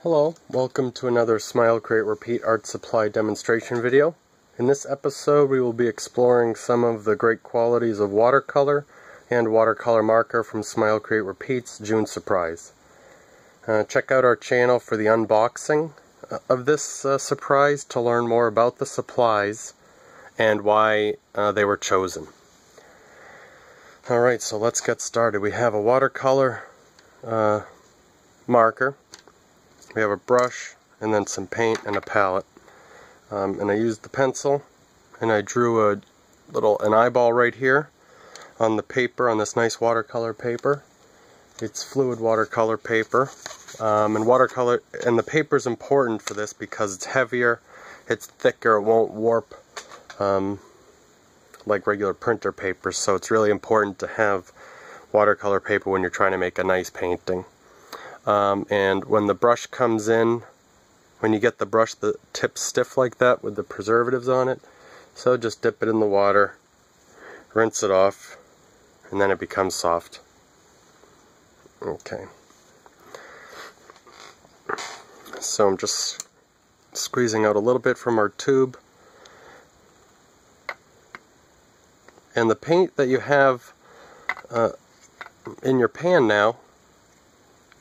Hello, welcome to another Smile, Create, Repeat art supply demonstration video. In this episode we will be exploring some of the great qualities of watercolor and watercolor marker from Smile, Create, Repeat's June surprise. Check out our channel for the unboxing of this surprise to learn more about the supplies and why they were chosen. Alright, so let's get started. We have a watercolor marker. We have a brush, and then some paint and a palette. And I used the pencil, and I drew an eyeball right here on the paper, on this nice watercolor paper. It's fluid watercolor paper. And the paper is important for this because it's heavier, it's thicker, it won't warp like regular printer paper. So it's really important to have watercolor paper when you're trying to make a nice painting. And when the brush comes in, when you get the brush, the tip's stiff like that with the preservatives on it. So just dip it in the water, rinse it off, and then it becomes soft. Okay. So I'm just squeezing out a little bit from our tube. And the paint that you have in your pan now,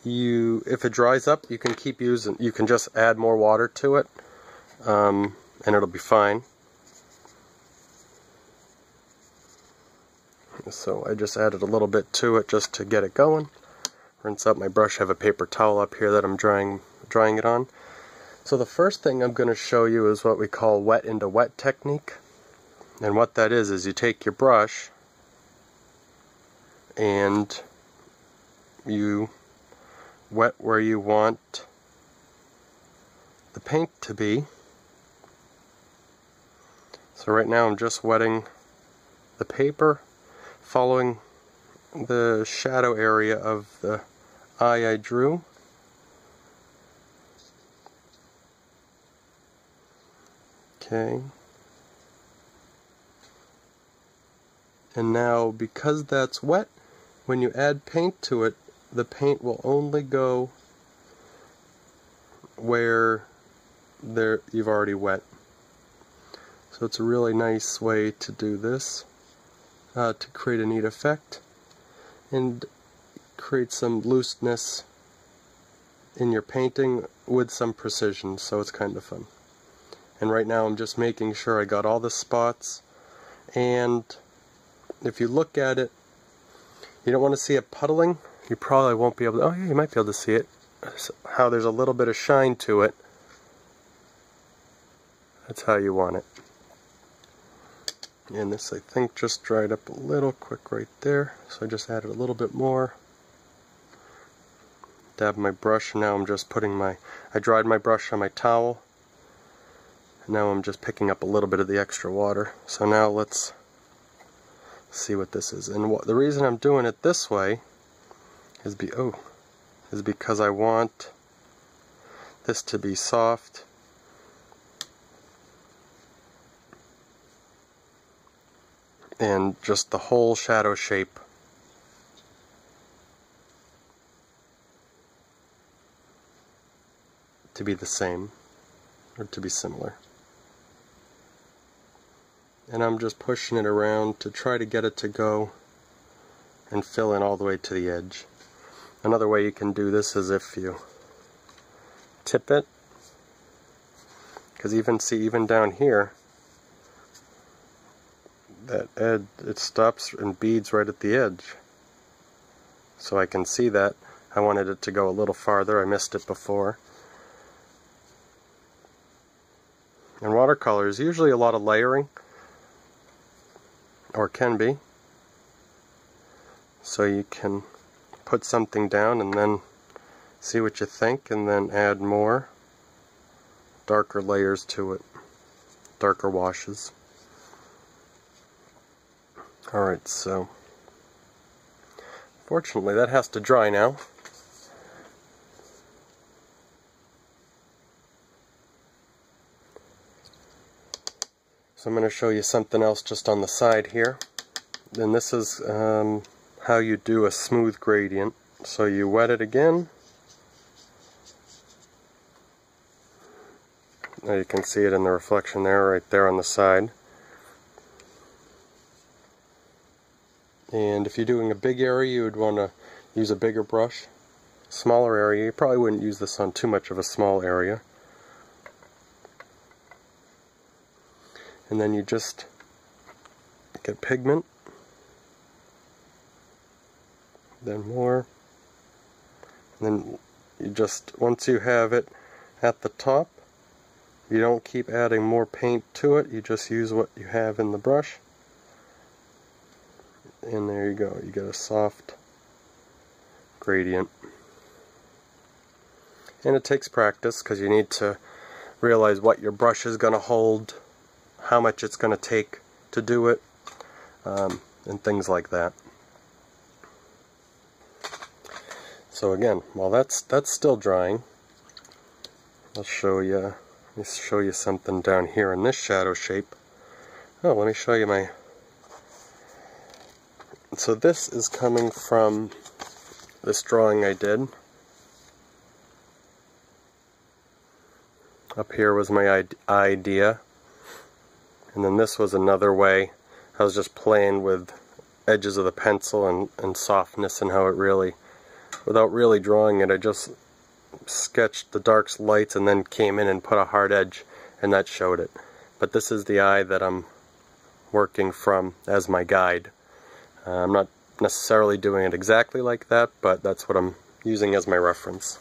if it dries up, you can keep using. You can just add more water to it, and it'll be fine. So I just added a little bit to it just to get it going. Rinse out my brush. I have a paper towel up here that I'm drying it on. So the first thing I'm going to show you is what we call wet into wet technique. And what that is you take your brush and you wet where you want the paint to be. So right now I'm just wetting the paper, following the shadow area of the eye I drew. Okay. And now, because that's wet, when you add paint to it, the paint will only go where you've already wet. So it's a really nice way to do this, to create a neat effect and create some looseness in your painting with some precision, so it's kind of fun. And right now I'm just making sure I got all the spots, and if you look at it, you don't want to see it puddling. You probably won't be able to, oh yeah, you might be able to see it, how there's a little bit of shine to it. That's how you want it. And this, I think, just dried up a little quick right there, so I just added a little bit more. Dab my brush, and now I'm just I dried my brush on my towel, and now I'm just picking up a little bit of the extra water. So now let's see what this is. And the reason I'm doing it this way is because I want this to be soft and just the whole shadow shape to be the same, or to be similar. And I'm just pushing it around to try to get it to go and fill in all the way to the edge. Another way you can do this is if you tip it, because even down here, it stops and beads right at the edge. So I can see that. I wanted it to go a little farther. I missed it before. And watercolor is usually a lot of layering, or can be. So you can put something down and then see what you think, and then add more darker layers to it, darker washes. Alright, so fortunately that has to dry now. So I'm going to show you something else just on the side here. And this is how you do a smooth gradient. So you wet it again, Now you can see it in the reflection there, right there on the side. And if you're doing a big area, you would want to use a bigger brush. Smaller area, you probably wouldn't use this on too much of a small area. And then you just get pigment, then more, and then you just, once you have it at the top, you don't keep adding more paint to it, you just use what you have in the brush. And there you go, you get a soft gradient. And it takes practice because you need to realize what your brush is going to hold, how much it's going to take to do it, and things like that. So again, while that's still drying, I'll show you. Let me show you something down here in this shadow shape. Oh, let me show you my. So this is coming from this drawing I did. Up here was my idea, and then this was another way. I was just playing with edges of the pencil and softness and how it really, without really drawing it, I just sketched the darks, lights, and then came in and put a hard edge, and that showed it. But this is the eye that I'm working from as my guide. I'm not necessarily doing it exactly like that, but that's what I'm using as my reference.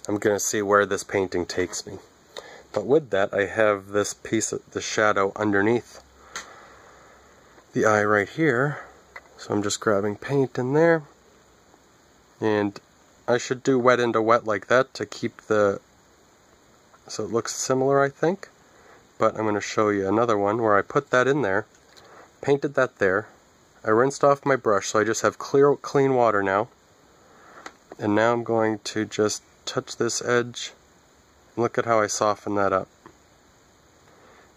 I'm going to see where this painting takes me. But with that, I have this piece of the shadow underneath the eye right here. So I'm just grabbing paint in there. And I should do wet into wet like that to keep the, so it looks similar, I think. But I'm going to show you another one where I put that in there, painted that there. I rinsed off my brush, so I just have clean water now. And now I'm going to just touch this edge. Look at how I soften that up.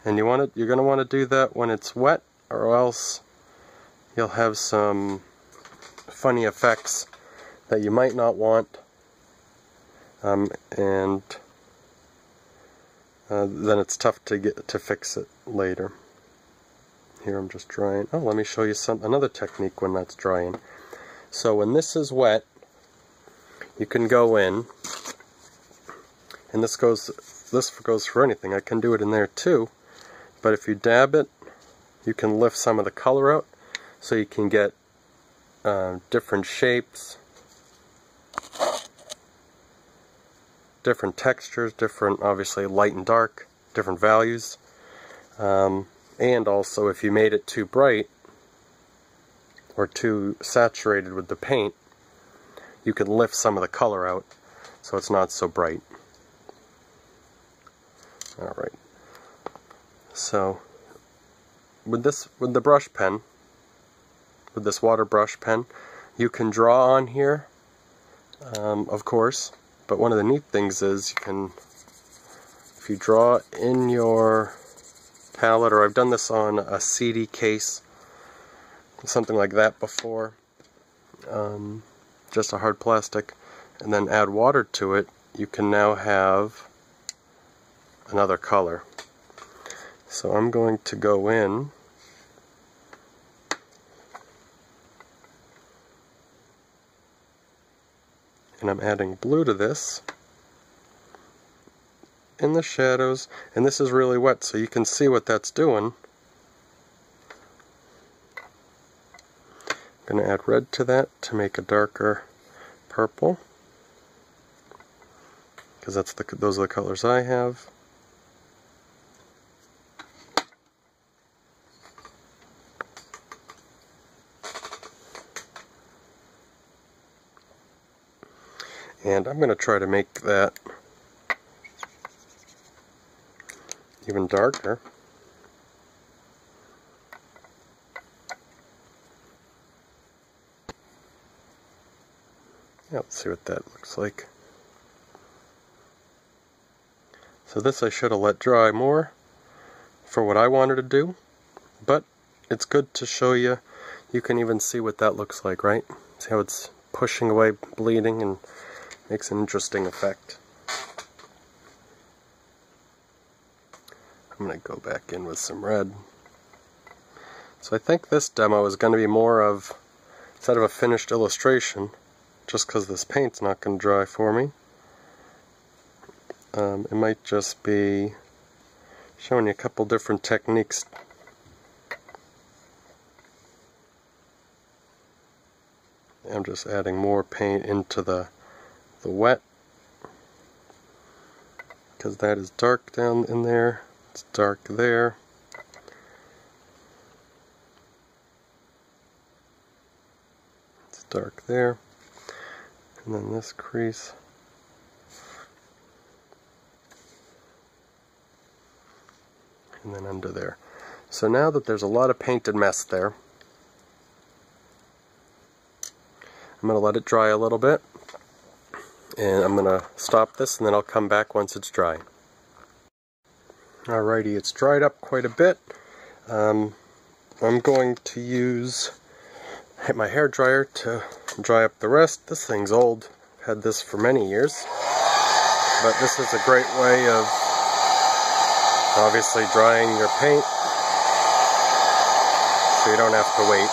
And you're going to want to do that when it's wet, or else you'll have some funny effects that you might not want. And then it's tough to fix it later. Here I'm just drying. Oh, let me show you another technique when that's drying. So when this is wet, you can go in, and this goes for anything. I can do it in there too, but if you dab it, you can lift some of the color out, so you can get different shapes, different textures, different, obviously light and dark, different values. And also, if you made it too bright or too saturated with the paint, you can lift some of the color out so it's not so bright. Alright. So, with the brush pen, with this water brush pen, you can draw on here, of course, but one of the neat things is you can, if you draw in your palette, or I've done this on a CD case, something like that before, just a hard plastic, and then add water to it, you can now have another color. So I'm going to go in and I'm adding blue to this in the shadows, and this is really wet, so you can see what that's doing. I'm going to add red to that to make a darker purple, because those are the colors I have. And I'm going to try to make that even darker. Yeah, let's see what that looks like. So this I should have let dry more for what I wanted to do, but it's good to show you. You can even see what that looks like, right? See how it's pushing away, bleeding, and makes an interesting effect. I'm going to go back in with some red. So I think this demo is going to be more of, instead of a finished illustration, just because this paint's not going to dry for me, it might just be showing you a couple different techniques. I'm just adding more paint into the wet, because that is dark down in there, it's dark there. It's dark there. And then this crease. And then under there. So now that there's a lot of painted mess there, I'm going to let it dry a little bit, and I'm going to stop this and then I'll come back once it's dry. Alrighty, it's dried up quite a bit. I'm going to use my hair dryer to dry up the rest. This thing's old. I've had this for many years, but this is a great way of obviously drying your paint so you don't have to wait.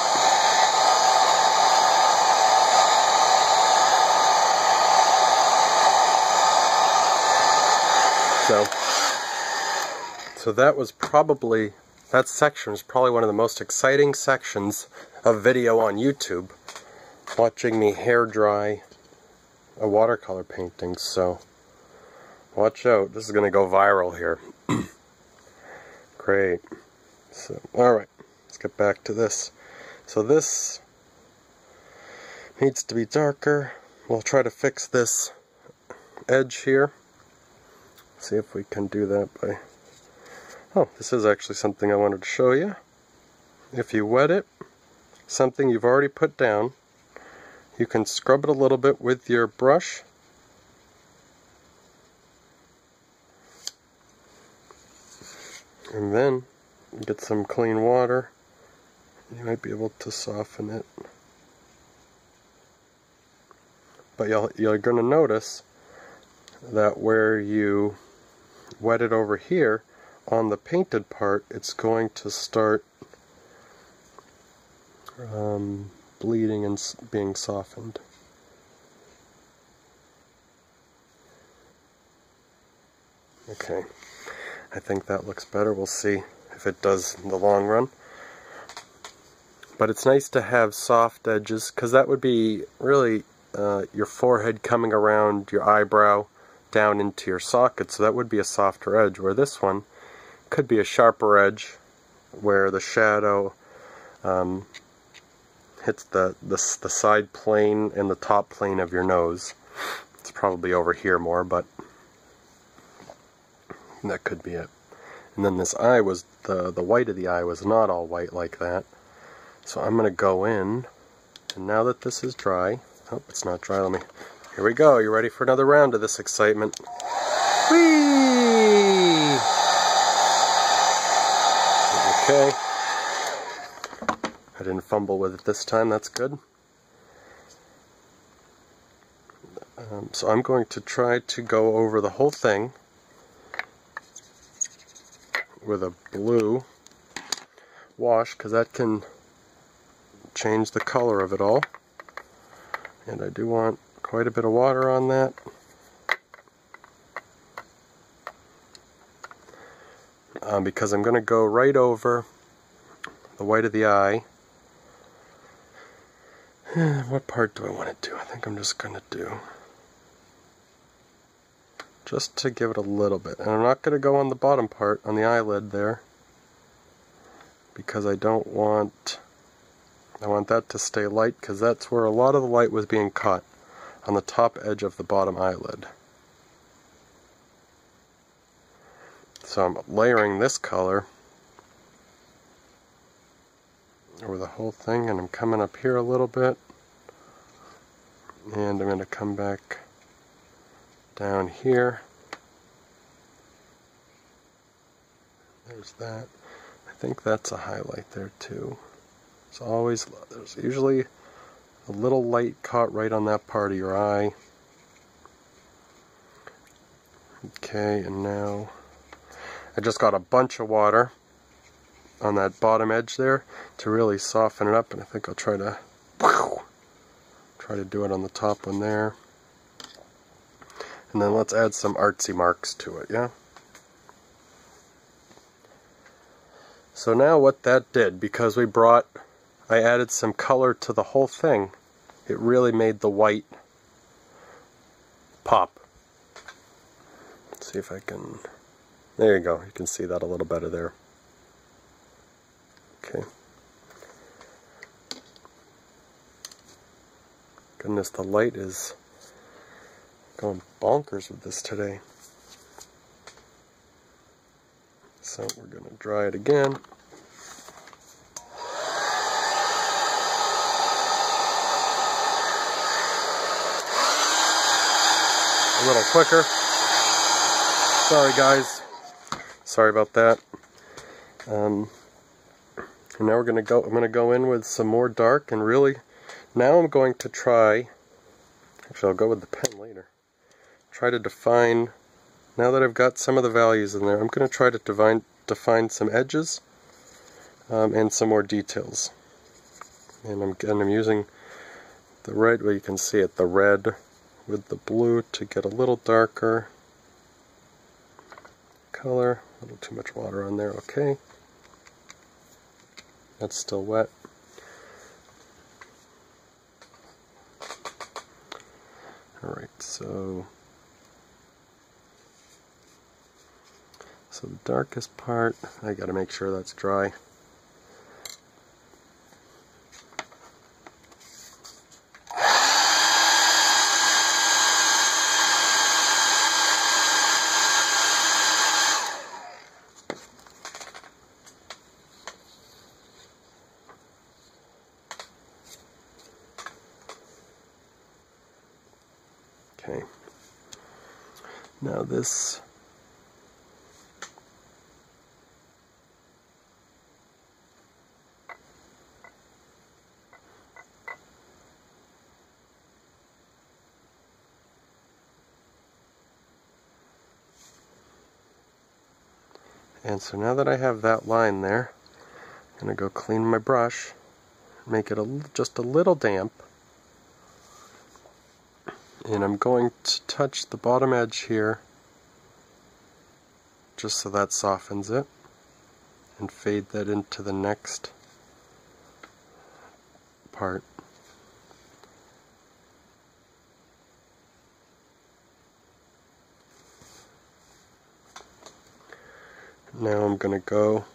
So that was probably, that section was probably one of the most exciting sections of video on YouTube, watching me hair dry a watercolor painting. So watch out, this is going to go viral here. Great. So alright, let's get back to this. So this needs to be darker. We'll try to fix this edge here. See if we can do that by... Oh, this is actually something I wanted to show you. If you wet it, something you've already put down, you can scrub it a little bit with your brush. And then get some clean water. You might be able to soften it. But you're going to notice that where you wet it over here, on the painted part, it's going to start bleeding and being softened. Okay, I think that looks better. We'll see if it does in the long run. But it's nice to have soft edges, because that would be really your forehead coming around your eyebrow down into your socket, so that would be a softer edge, where this one could be a sharper edge where the shadow hits the side plane and the top plane of your nose. It's probably over here more, but that could be it. And then this eye was, the white of the eye was not all white like that. So I'm going to go in, and now that this is dry, oh, it's not dry, here we go. You ready for another round of this excitement? Whee! Okay. I didn't fumble with it this time, that's good. So I'm going to try to go over the whole thing with a blue wash, because that can change the color of it all. And I do want quite a bit of water on that. Because I'm going to go right over the white of the eye. What part do I want to do? I think I'm just going to do, just to give it a little bit. And I'm not going to go on the bottom part, on the eyelid there, because I want that to stay light, because that's where a lot of the light was being caught, on the top edge of the bottom eyelid. So I'm layering this color over the whole thing, and I'm coming up here a little bit, and I'm going to come back down here. There's that. I think that's a highlight there too. There's usually a little light caught right on that part of your eye. Okay, and now I just got a bunch of water on that bottom edge there to really soften it up, and I think I'll try to do it on the top one there. And then let's add some artsy marks to it, yeah? So now what that did, because I added some color to the whole thing, it really made the white pop. Let's see if I can, there you go, you can see that a little better there. Okay. Goodness, the light is going bonkers with this today. So we're going to dry it again. A little quicker. Sorry guys. Sorry about that. And now I'm going to go in with some more dark, and really now I'm going to try, actually I'll go with the pen later, try to define, now that I've got some of the values in there, I'm going to try to define some edges and some more details. And I'm using the red, well you can see it, the red with the blue to get a little darker color. A little too much water on there, okay. That's still wet. Alright, so the darkest part, I gotta make sure that's dry. Okay. Now this and so now that I have that line there, I'm going to go clean my brush, make it just a little damp. And I'm going to touch the bottom edge here just so that softens it, and fade that into the next part. Now I'm going to go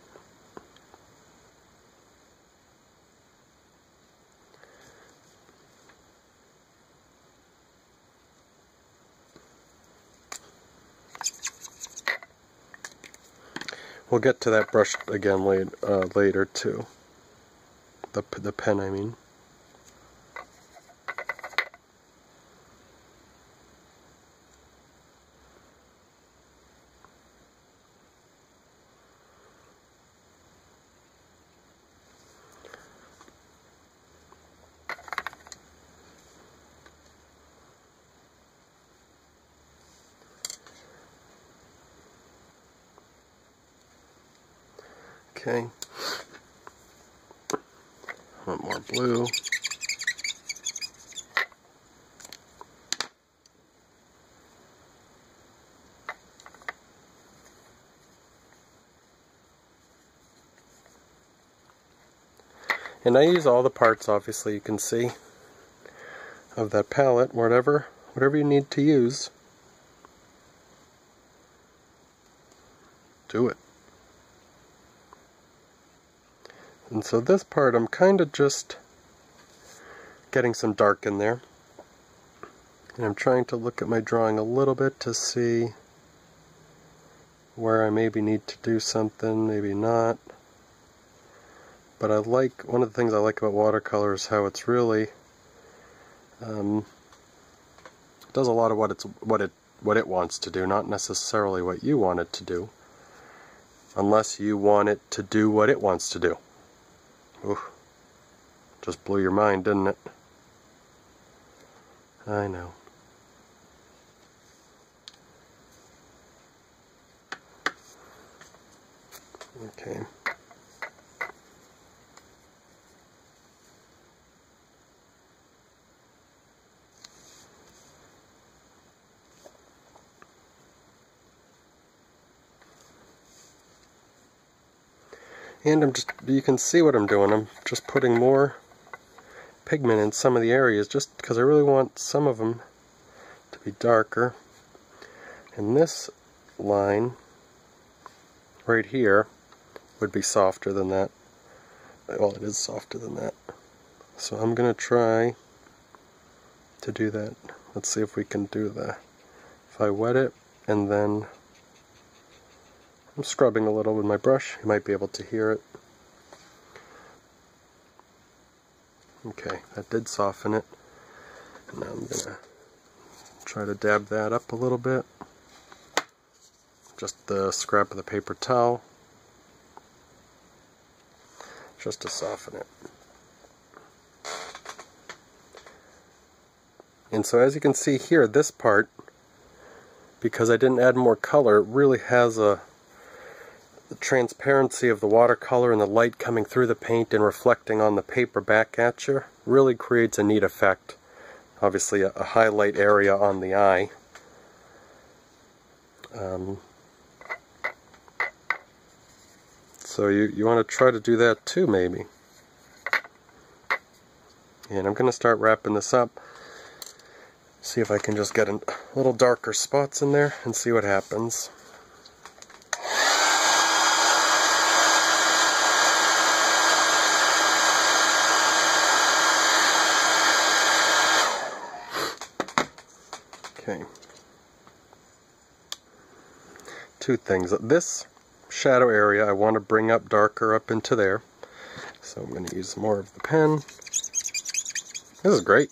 we'll get to that brush again later too. The pen, I mean. Okay. Want more blue. And I use all the parts, obviously, you can see, of that palette, whatever you need to use. Do it. And so this part I'm kind of just getting some dark in there. And I'm trying to look at my drawing a little bit to see where I maybe need to do something, maybe not. But one of the things I like about watercolor is how it's really does a lot of what it wants to do, not necessarily what you want it to do, unless you want it to do what it wants to do. Ooh, just blew your mind, didn't it? I know. Okay. And you can see what I'm doing. I'm just putting more pigment in some of the areas just because I really want some of them to be darker. And this line right here would be softer than that. Well, it is softer than that. So I'm going to try to do that. Let's see if we can do that. If I wet it and then I'm scrubbing a little with my brush, you might be able to hear it. Okay, that did soften it. And now I'm going to try to dab that up a little bit. Just the scrap of the paper towel. Just to soften it. And so as you can see here, this part, because I didn't add more color, it really has the transparency of the watercolor and the light coming through the paint and reflecting on the paper back at you really creates a neat effect. Obviously a highlight area on the eye. So you want to try to do that too, maybe. And I'm going to start wrapping this up. See if I can just get a little darker spots in there and see what happens. Okay. Two things. This shadow area I want to bring up darker up into there. So I'm going to use more of the pen. This is great.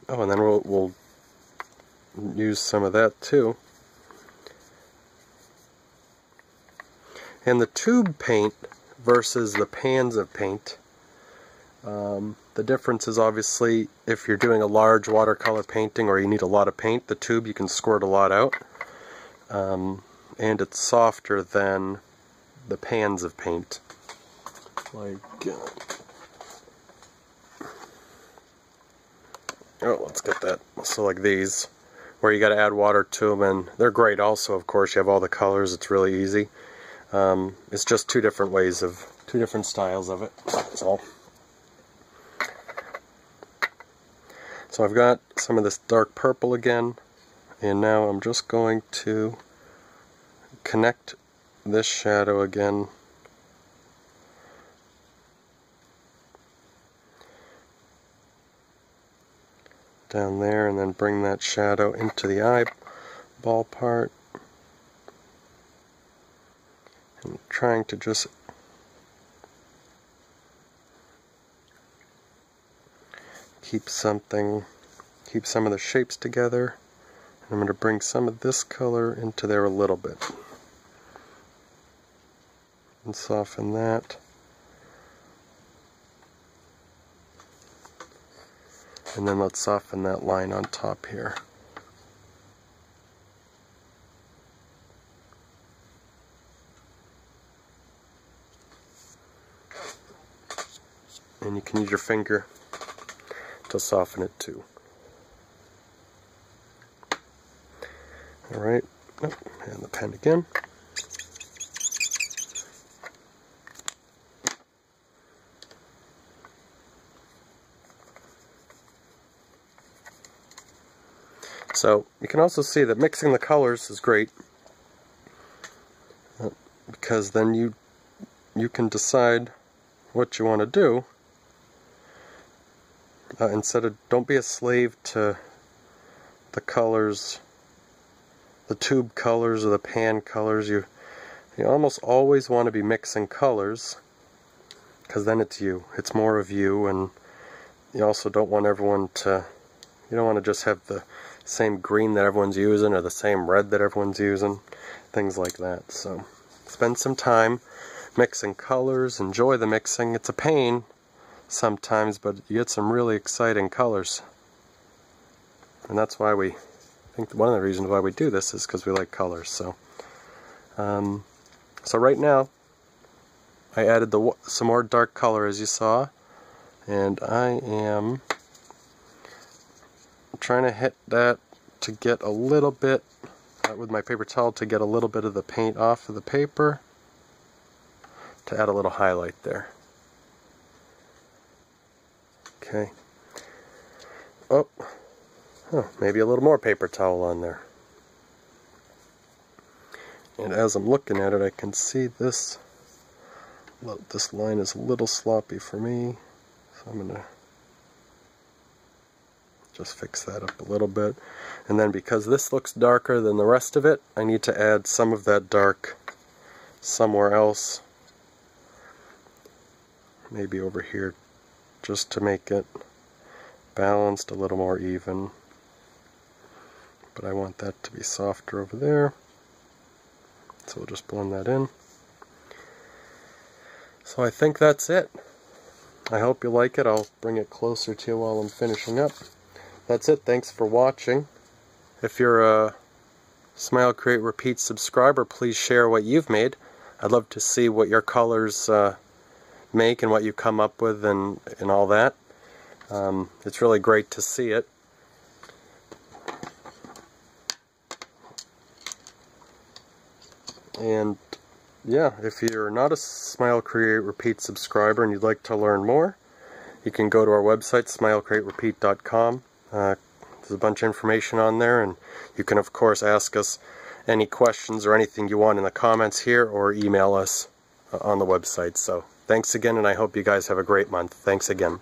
Oh, and then we'll use some of that too. And the tube paint versus the pans of paint, the difference is obviously if you're doing a large watercolor painting or you need a lot of paint, the tube you can squirt a lot out. And it's softer than the pans of paint. Like, oh, let's get that. So like these, where you got to add water to them, and they're great also, of course. You have all the colors, it's really easy. It's just two different styles of it, that's all. So I've got some of this dark purple again, and now I'm just going to connect this shadow again down there, and then bring that shadow into the eyeball part. I'm trying to just keep some of the shapes together. I'm going to bring some of this color into there a little bit and soften that. And then let's soften that line on top here. And you can use your finger to soften it too. Alright, oh, and the pen again. So you can also see that mixing the colors is great, because then you can decide what you want to do. Don't be a slave to the colors, the tube colors or the pan colors. You almost always want to be mixing colors, because then it's you. It's more of you, and you also don't want everyone to, you don't want to just have the same green that everyone's using or the same red that everyone's using, things like that. So spend some time mixing colors, enjoy the mixing. It's a pain sometimes, but you get some really exciting colors. And that's why I think one of the reasons why we do this is because we like colors. So So right now I added some more dark color, as you saw, and I am trying to hit that to get a little bit, with my paper towel, to get a little bit of the paint off of the paper, to add a little highlight there. Okay. Oh, maybe a little more paper towel on there. And as I'm looking at it, I can see this line is a little sloppy for me, so I'm going to just fix that up a little bit. And then because this looks darker than the rest of it, I need to add some of that dark somewhere else, maybe over here, just to make it balanced, a little more even. But I want that to be softer over there, so we'll just blend that in. So I think that's it. I hope you like it. I'll bring it closer to you while I'm finishing up. That's it. Thanks for watching. If you're a Smile, Create, Repeat subscriber, please share what you've made. I'd love to see what your colors make and what you come up with and all that. It's really great to see it. And yeah, if you're not a Smile, Create, Repeat subscriber and you'd like to learn more, you can go to our website, smilecreaterepeat.com. There's a bunch of information on there, and you can of course ask us any questions or anything you want in the comments here, or email us on the website. So thanks again, and I hope you guys have a great month. Thanks again.